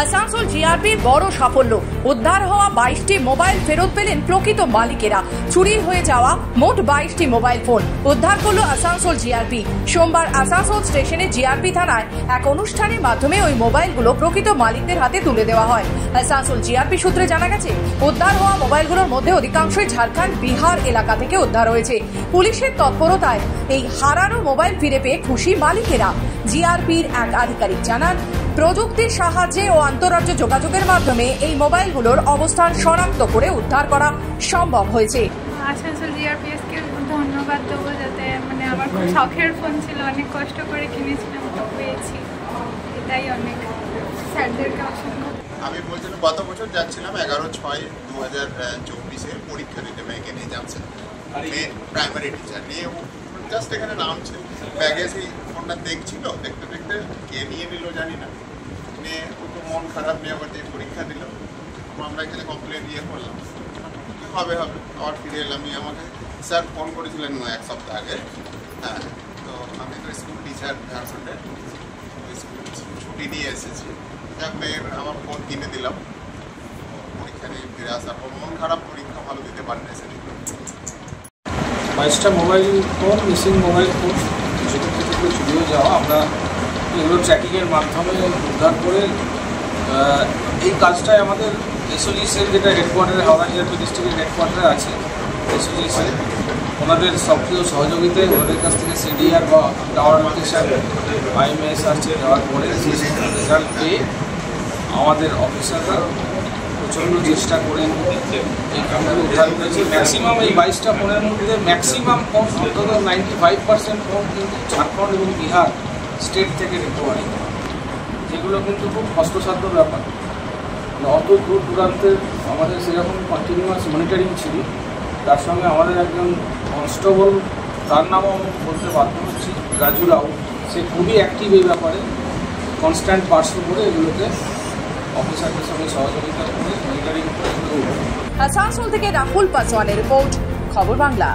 আসানসোল জিআরপির বড় সাফল্য, উদ্ধার হওয়া 22টি মোবাইল ফেরত পেলেন প্রকৃত মালিকেরা। চুরি হয়ে যাওয়া মোট 22টি মোবাইল ফোন উদ্ধার করল আসানসোল জিআরপি। সোমবার আসানসোল স্টেশনে জিআরপি থানায় এক অনুষ্ঠানের মাধ্যমে ওই মোবাইলগুলো প্রকৃত মালিকদের হাতে তুলে দেওয়া হয়। আসানসোল জিআরপি সূত্রে জানা গেছে, উদ্ধার হওয়া মোবাইলগুলোর মধ্যে অধিকাংশই ঝাড়খণ্ড, বিহার এলাকা থেকে উদ্ধার হয়েছে। পুলিশের তৎপরতায় এই হারানো মোবাইল ফিরে পেয়ে খুশি মালিকেরা। জিআরপির এক আধিকারিক জানান, প্রযুক্তির সাহায্যে ও আন্তঃরাজ্য যোগাযোগের মাধ্যমে এই মোবাইলগুলোর অবস্থান শনাক্ত করে উদ্ধার করা সম্ভব হয়েছে। আসানসোল জিআরপিএসকে ধন্যবাদ দেবো, যাতে আমার খুব শখের ফোন ছিল, অনেক কষ্ট করে কিনেছিলাম, তো পেয়েছি, এটাই অনেক স্যারদেরকে অসংখ্য। আমি বলছিলাম গত বছর যাচ্ছিলাম 11/6/2024 পরীক্ষা দিতে মেয়েকে নিয়ে যাচ্ছেন, মেয়ে প্রাইমারি টিচার নিয়ে জাস্ট এখানে নামছে, ব্যাগে সেই ফোনটা দেখছিল, দেখতে দেখতে কে নিয়ে নিল জানি না, নিয়ে খুব মন খারাপ নিয়ে আবার যে পরীক্ষা দিল। আমরা এখানে কমপ্লেন দিয়ে করলাম, হবে আবার ফিরে এলাম। আমাকে স্যার ফোন করেছিলেন 1 সপ্তাহ আগে। হ্যাঁ, তো আমি তো স্কুল টিচার ঝাড়খণ্ডের, স্কুল ছুটি নিয়ে এসেছি। মেয়ের আমার ফোন কিনে দিলাম, পরীক্ষা নিয়ে ফিরে আসার পর মন খারাপ, পরীক্ষা ভালো দিতে পারেন এসেছি। 22টা mobile phone, missing mobile phone, যেগুলো থেকে চুরিয়ে যাওয়া, আমরা এগুলো ট্র্যাকিংয়ের মাধ্যমে উদ্ধার করে এই কাজটাই আমাদের এসওজি সেল, যেটা হেডকোয়ার্টারে হাওড়া জিআরপি ডিস্ট্রিক্টের হেডকোয়ার্টারে আছে এসওজি সেল, ওনাদের সক্রিয় সহযোগিতায় ওনাদের কাছ থেকে সিডিআর বা টাওয়ার লোকেশান আইএমএস আসছে দেওয়ার পরে রেজাল্ট পেয়ে আমাদের অফিসাররা প্রচণ্ড চেষ্টা করে এই ফোনগুলো উদ্ধার করেছে। ম্যাক্সিমাম এই 22টা ফোনের মধ্যে ম্যাক্সিমাম ফোন, অন্তত 95% ফোন কিন্তু ঝাড়খণ্ড এবং বিহার স্টেট থেকে রিকভারি, যেগুলো কিন্তু খুব কষ্টসাধ্য ব্যাপার। অত দূর দূরান্তের আমাদের সেরকম কন্টিনিউয়াস মনিটরিং ছিল, তার সঙ্গে আমাদের একজন কনস্টেবল, তার নামও আমি বলতে বাধ্য হচ্ছি, রাজু রাও, সে খুবই অ্যাক্টিভ এই ব্যাপারে, কনস্ট্যান্ট পার্সল করে এগুলোকে অফিসারদের সঙ্গে সহযোগিতা করে মনিটরিং করে। আসানসোল থেকে রাহুল পাসওয়ানের রিপোর্ট, খবর বাংলা।